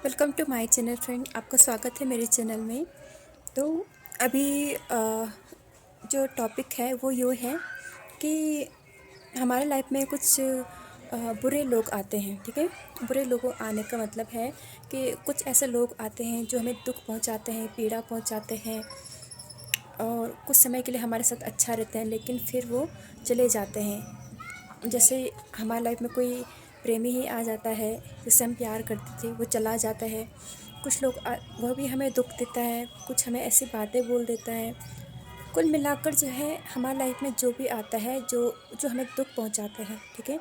Welcome to my channel friend. आपका स्वागत है मेरे चैनल में। तो अभी जो टॉपिक है वो ये है कि हमारे लाइफ में कुछ बुरे लोग आते हैं। ठीक है, बुरे लोगों आने का मतलब है कि कुछ ऐसे लोग आते हैं जो हमें दुख पहुंचाते हैं, पीड़ा पहुंचाते हैं और कुछ समय के लिए हमारे साथ अच्छा रहते हैं, लेकिन फिर वो चले जाते हैं। जैसे हमारी लाइफ में कोई प्रेमी ही आ जाता है जिससे हम प्यार करते थे, वो चला जाता है। कुछ लोग वह भी हमें दुख देता है, कुछ हमें ऐसी बातें बोल देता है। कुल मिलाकर जो है हमारी लाइफ में जो भी आता है, जो जो हमें दुख पहुंचाता है, ठीक है,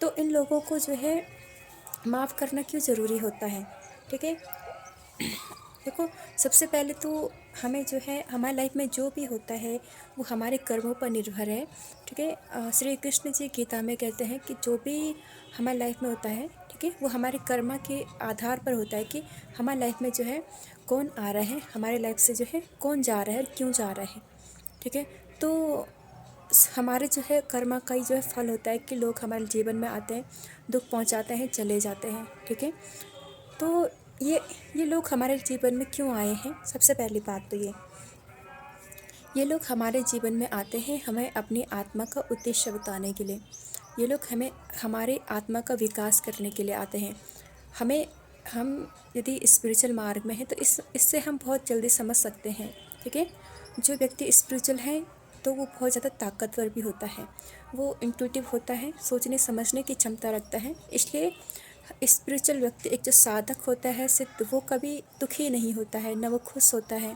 तो इन लोगों को जो है माफ़ करना क्यों ज़रूरी होता है। ठीक है, देखो, सबसे पहले तो हमें जो है हमारी लाइफ में जो भी होता है वो हमारे कर्मों पर निर्भर है। ठीक है, श्री कृष्ण जी गीता में कहते हैं कि जो भी हमारी लाइफ में होता है, ठीक है, वो हमारे कर्म के आधार पर होता है कि हमारी लाइफ में जो है कौन आ रहा है, हमारे लाइफ से जो है कौन जा रहा है और क्यों जा रहा है। ठीक है, तो हमारे जो है कर्म का ही जो है फल होता है कि लोग हमारे जीवन में आते हैं, दुख पहुंचाते हैं, चले जाते हैं। ठीक है, तो ये लोग हमारे जीवन में क्यों आए हैं। सबसे पहली बात तो ये लोग हमारे जीवन में आते हैं हमें अपनी आत्मा का उद्देश्य बताने के लिए। ये लोग हमें हमारे आत्मा का विकास करने के लिए आते हैं। हमें हम यदि स्पिरिचुअल मार्ग में हैं तो इससे हम बहुत जल्दी समझ सकते हैं। ठीक है, जो व्यक्ति स्पिरिचुअल है तो वो बहुत ज़्यादा ताकतवर भी होता है, वो इंट्यूटिव होता है, सोचने समझने की क्षमता रखता है। इसलिए स्पिरिचुअल व्यक्ति एक जो साधक होता है सिर्फ वो कभी दुखी नहीं होता है, न वो खुश होता है,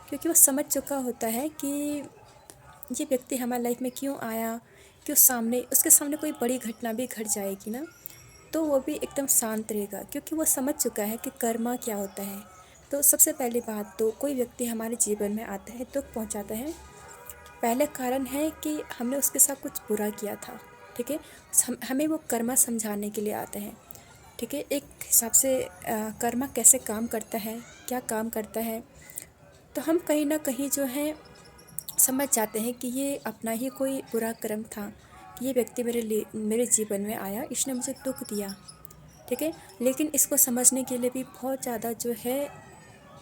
क्योंकि वो समझ चुका होता है कि ये व्यक्ति हमारी लाइफ में क्यों आया, कि उसके सामने कोई बड़ी घटना भी घट जाएगी ना, तो वो भी एकदम शांत रहेगा, क्योंकि वो समझ चुका है कि कर्मा क्या होता है। तो सबसे पहली बात तो कोई व्यक्ति हमारे जीवन में आता है, दुख पहुंचाता है, पहले कारण है कि हमने उसके साथ कुछ बुरा किया था। ठीक है, हमें वो कर्मा समझाने के लिए आते हैं। ठीक है, एक हिसाब से कर्मा कैसे काम करता है, क्या काम करता है, तो हम कहीं ना कहीं जो है समझ जाते हैं कि ये अपना ही कोई बुरा कर्म था कि ये व्यक्ति मेरे जीवन में आया, इसने मुझे दुख दिया। ठीक है, लेकिन इसको समझने के लिए भी बहुत ज़्यादा जो है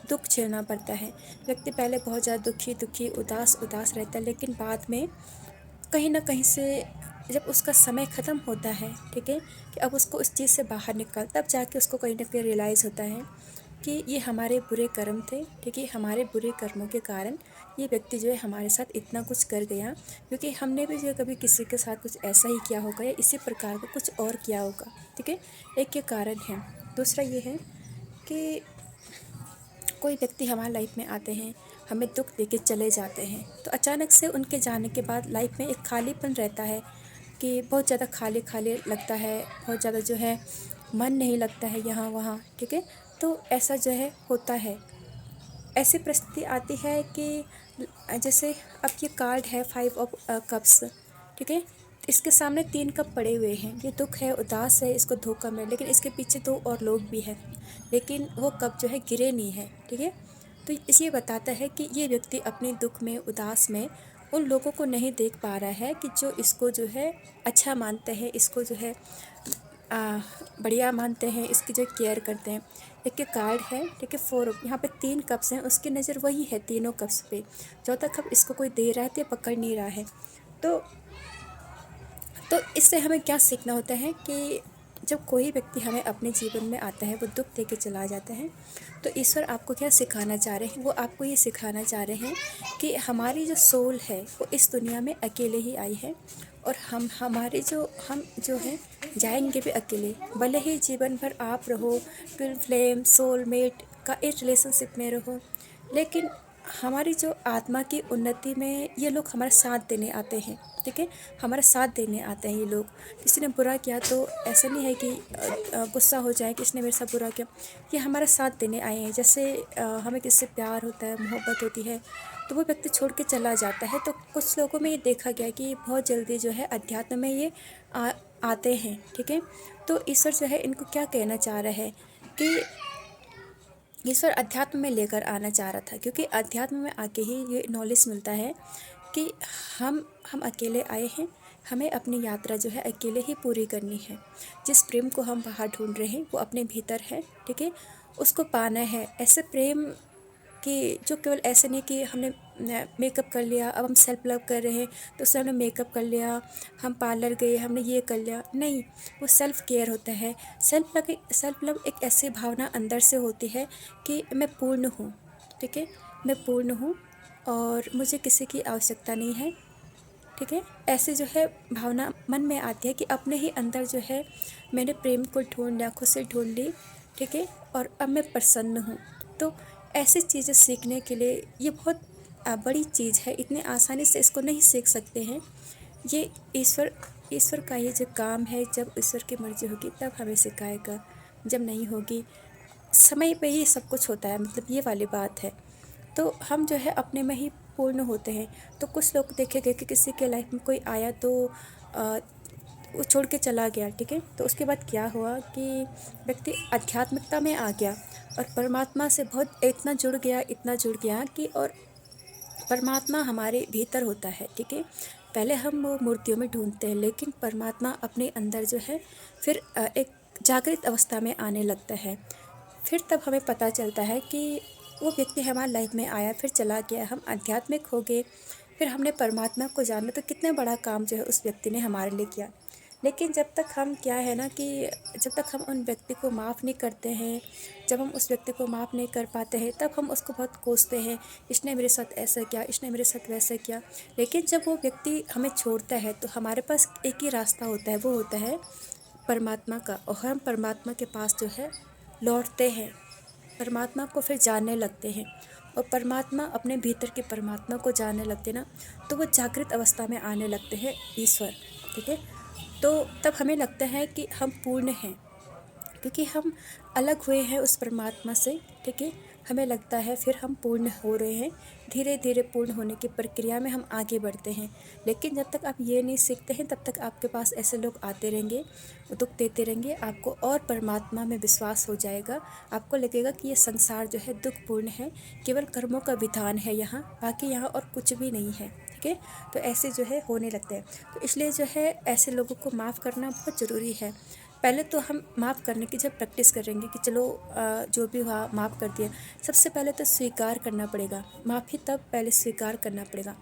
दुख झेलना पड़ता है। व्यक्ति पहले बहुत ज़्यादा दुखी दुखी उदास उदास रहता है, लेकिन बाद में कहीं ना कहीं से जब उसका समय ख़त्म होता है, ठीक है, कि अब उसको उस चीज़ से बाहर निकल, तब जाके उसको कहीं ना कहीं रियलाइज़ होता है कि ये हमारे बुरे कर्म थे। ठीक है, हमारे बुरे कर्मों के कारण ये व्यक्ति जो है हमारे साथ इतना कुछ कर गया, क्योंकि हमने भी जो है कभी किसी के साथ कुछ ऐसा ही किया होगा या इसी प्रकार का कुछ और किया होगा। ठीक है, एक ये कारण है। दूसरा ये है कि कोई व्यक्ति हमारी लाइफ में आते हैं, हमें दुख देके चले जाते हैं, तो अचानक से उनके जाने के बाद लाइफ में एक खालीपन रहता है कि बहुत ज़्यादा खाली खाली लगता है, बहुत ज़्यादा जो है मन नहीं लगता है यहाँ वहाँ। ठीक है, तो ऐसा जो है होता है। ऐसी परिस्थिति आती है कि जैसे अब ये कार्ड है 5 ऑफ कप्स। ठीक है, इसके सामने 3 कप पड़े हुए हैं, ये दुख है, उदास है, इसको धोखा मिले, लेकिन इसके पीछे 2 और लोग भी हैं, लेकिन वो कप जो है गिरे नहीं है। ठीक है, तो ये बताता है कि ये व्यक्ति अपने दुख में उदास में उन लोगों को नहीं देख पा रहा है कि जो इसको जो है अच्छा मानते हैं, इसको जो है बढ़िया मानते हैं, इसकी जो केयर करते हैं। एक एक कार्ड है, ठीक है, 4, यहाँ पे 3 कप्स हैं, उसकी नज़र वही है तीनों कप्स पे। चौथा कप इसको कोई दे रहा है तो ये पकड़ नहीं रहा है। तो इससे हमें क्या सीखना होता है कि जब कोई व्यक्ति हमें अपने जीवन में आता है, वो दुख दे के चला जाता है, तो ईश्वर आपको क्या सिखाना चाह रहे हैं, वो आपको ये सिखाना चाह रहे हैं कि हमारी जो सोल है वो इस दुनिया में अकेले ही आई है, और हम जो हैं जाएंगे भी अकेले। भले ही जीवन भर आप रहो ट्विन फ्लेम सोलमेट का एक रिलेशनशिप में रहो, लेकिन हमारी जो आत्मा की उन्नति में ये लोग हमारा साथ देने आते हैं। ठीक है, हमारा साथ देने आते हैं ये लोग। किसी ने बुरा किया तो ऐसा नहीं है कि गुस्सा हो जाए कि इसने मेरे साथ बुरा किया, ये हमारा साथ देने आए हैं। जैसे हमें किसी से प्यार होता है, मोहब्बत होती है, तो वो व्यक्ति छोड़ के चला जाता है। तो कुछ लोगों में ये देखा गया कि बहुत जल्दी जो है अध्यात्म में ये आते हैं। ठीक है, तो ईश्वर जो है इनको क्या कहना चाह रहा है कि ईश्वर अध्यात्म में लेकर आना चाह रहा था, क्योंकि अध्यात्म में आके ही ये नॉलेज मिलता है कि हम अकेले आए हैं, हमें अपनी यात्रा जो है अकेले ही पूरी करनी है। जिस प्रेम को हम बाहर ढूंढ रहे हैं वो अपने भीतर है, ठीक है। उसको पाना है। ऐसे प्रेम कि जो केवल ऐसे नहीं कि हमने मेकअप कर लिया, अब हम सेल्फ लव कर रहे हैं तो उससे हमने मेकअप कर लिया, हम पार्लर गए, हमने ये कर लिया, नहीं। वो सेल्फ केयर होता है। सेल्फ लव एक ऐसी भावना अंदर से होती है कि मैं पूर्ण हूँ, ठीक है। मैं पूर्ण हूँ और मुझे किसी की आवश्यकता नहीं है, ठीक है। ऐसे जो है भावना मन में आती है कि अपने ही अंदर जो है मैंने प्रेम को ढूंढ लिया, खुद से ढूंढ ली, ठीक है। और अब मैं प्रसन्न हूँ। तो ऐसी चीज़ें सीखने के लिए ये बहुत बड़ी चीज़ है। इतने आसानी से इसको नहीं सीख सकते हैं। ये ईश्वर का ही जो काम है। जब ईश्वर की मर्जी होगी तब हमें सिखाएगा, जब नहीं होगी समय पे ही सब कुछ होता है, मतलब ये वाली बात है। तो हम जो है अपने में ही पूर्ण होते हैं। तो कुछ लोग देखे गए कि किसी के लाइफ में कोई आया तो अ, वो छोड़ के चला गया, ठीक है। तो उसके बाद क्या हुआ कि व्यक्ति आध्यात्मिकता में आ गया और परमात्मा से बहुत इतना जुड़ गया कि और परमात्मा हमारे भीतर होता है, ठीक है। पहले हम वो मूर्तियों में ढूंढते हैं, लेकिन परमात्मा अपने अंदर जो है फिर एक जागृत अवस्था में आने लगता है। फिर तब हमें पता चलता है कि वो व्यक्ति हमारी लाइफ में आया, फिर चला गया, हम आध्यात्मिक हो गए, फिर हमने परमात्मा को जाना। तो कितना बड़ा काम जो है उस व्यक्ति ने हमारे लिए किया। लेकिन जब तक हम क्या है ना कि जब तक हम उन व्यक्ति को माफ़ नहीं करते हैं, जब हम उस व्यक्ति को माफ़ नहीं कर पाते हैं, तब हम उसको बहुत कोसते हैं, इसने मेरे साथ ऐसा किया, इसने मेरे साथ वैसा किया। लेकिन जब वो व्यक्ति हमें छोड़ता है तो हमारे पास एक ही रास्ता होता है, वो होता है परमात्मा का। और हम परमात्मा के पास जो है लौटते हैं, परमात्मा को फिर जानने लगते हैं। और परमात्मा अपने भीतर के परमात्मा को जानने लगते ना, तो वो जागृत अवस्था में आने लगते हैं ईश्वर, ठीक है। तो तब हमें लगता है कि हम पूर्ण हैं, क्योंकि हम अलग हुए हैं उस परमात्मा से, ठीक है। हमें लगता है फिर हम पूर्ण हो रहे हैं। धीरे धीरे पूर्ण होने की प्रक्रिया में हम आगे बढ़ते हैं। लेकिन जब तक आप ये नहीं सीखते हैं तब तक आपके पास ऐसे लोग आते रहेंगे, वो दुख देते रहेंगे आपको, और परमात्मा में विश्वास हो जाएगा। आपको लगेगा कि ये संसार जो है दुखपूर्ण है, केवल कर्मों का विधान है यहाँ, बाकी यहाँ और कुछ भी नहीं है, ठीक है। तो ऐसे जो है होने लगते हैं। तो इसलिए जो है ऐसे लोगों को माफ़ करना बहुत ज़रूरी है। पहले तो हम माफ़ करने की जब प्रैक्टिस करेंगे कि चलो जो भी हुआ माफ़ कर दिया, सबसे पहले तो स्वीकार करना पड़ेगा माफ़ी। तब पहले स्वीकार करना पड़ेगा।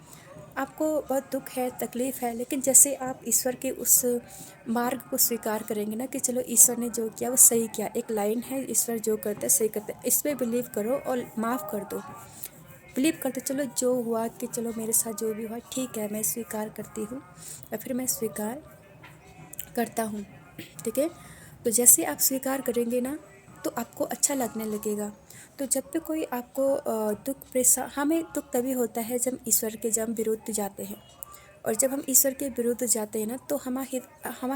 आपको बहुत दुख है, तकलीफ़ है, लेकिन जैसे आप ईश्वर के उस मार्ग को स्वीकार करेंगे ना कि चलो ईश्वर ने जो किया वो सही किया। एक लाइन है, ईश्वर जो करता है सही करता है, इस पर बिलीव करो और माफ़ कर दो। बिलीव करते चलो जो हुआ कि चलो मेरे साथ जो भी हुआ ठीक है, मैं स्वीकार करती हूँ या फिर मैं स्वीकार करता हूँ, ठीक है। तो जैसे आप स्वीकार करेंगे ना तो आपको अच्छा लगने लगेगा। तो जब भी कोई आपको दुख परेशान, हमें दुख तभी होता है जब ईश्वर के जब विरुद्ध जाते हैं। और जब हम ईश्वर के विरुद्ध जाते हैं ना तो हमारे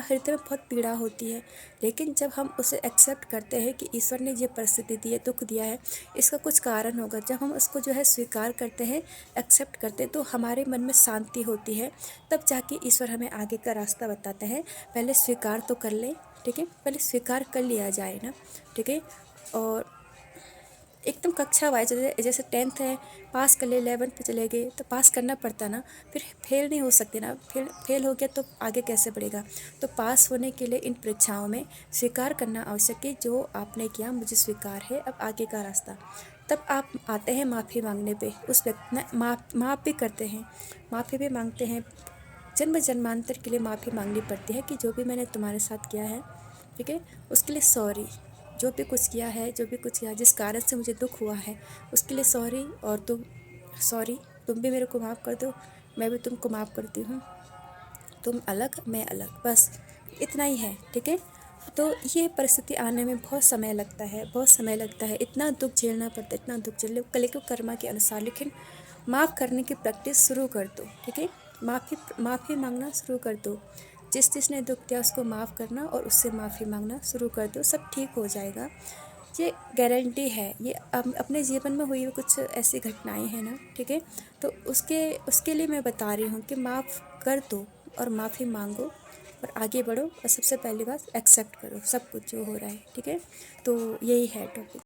हृदय में बहुत पीड़ा होती है। लेकिन जब हम उसे एक्सेप्ट करते हैं कि ईश्वर ने ये परिस्थिति दी है, दुख दिया है, इसका कुछ कारण होगा, जब हम उसको जो है स्वीकार करते हैं, एक्सेप्ट करते हैं, तो हमारे मन में शांति होती है। तब जाके ईश्वर हमें आगे का रास्ता बताता है। पहले स्वीकार तो कर ले, ठीक है। पहले स्वीकार कर लिया जाए ना, ठीक है। और एकदम कक्षा वाइज जैसे 10th है, पास कर ले, 11th पे चले गए तो पास करना पड़ता ना, फिर फेल नहीं हो सकते ना। फेल हो गया तो आगे कैसे बढ़ेगा। तो पास होने के लिए इन परीक्षाओं में स्वीकार करना आवश्यक है, जो आपने किया मुझे स्वीकार है, अब आगे का रास्ता। तब आप आते हैं माफ़ी मांगने पे, उस व्यक्ति ने माफ़ भी करते हैं, माफ़ी भी मांगते हैं। जन्म जन्मांतर के लिए माफ़ी मांगनी पड़ती है कि जो भी मैंने तुम्हारे साथ किया है, ठीक है, उसके लिए सॉरी। जो भी कुछ किया है, जो भी कुछ किया जिस कारण से मुझे दुख हुआ है, उसके लिए सॉरी। और तुम भी मेरे को माफ़ कर दो, मैं भी तुमको माफ़ करती हूँ। तुम अलग, मैं अलग, बस इतना ही है, ठीक है। तो ये परिस्थिति आने में बहुत समय लगता है, बहुत समय लगता है, इतना दुख झेलना पड़ता है, इतना दुख झेल कल को कर्मा के अनुसार। लेकिन माफ़ करने की प्रैक्टिस शुरू कर दो, ठीक है। माफ़ी मांगना शुरू कर दो। जिसने दुख दिया उसको माफ़ करना और उससे माफ़ी मांगना शुरू कर दो, सब ठीक हो जाएगा। ये गारंटी है। ये अपने जीवन में हुई हुई कुछ ऐसी घटनाएं हैं ना, ठीक है। तो उसके लिए मैं बता रही हूँ कि माफ़ कर दो और माफ़ी मांगो और आगे बढ़ो। और सबसे पहली बात एक्सेप्ट करो सब कुछ जो हो रहा है, ठीक है। तो यही है टॉपिक।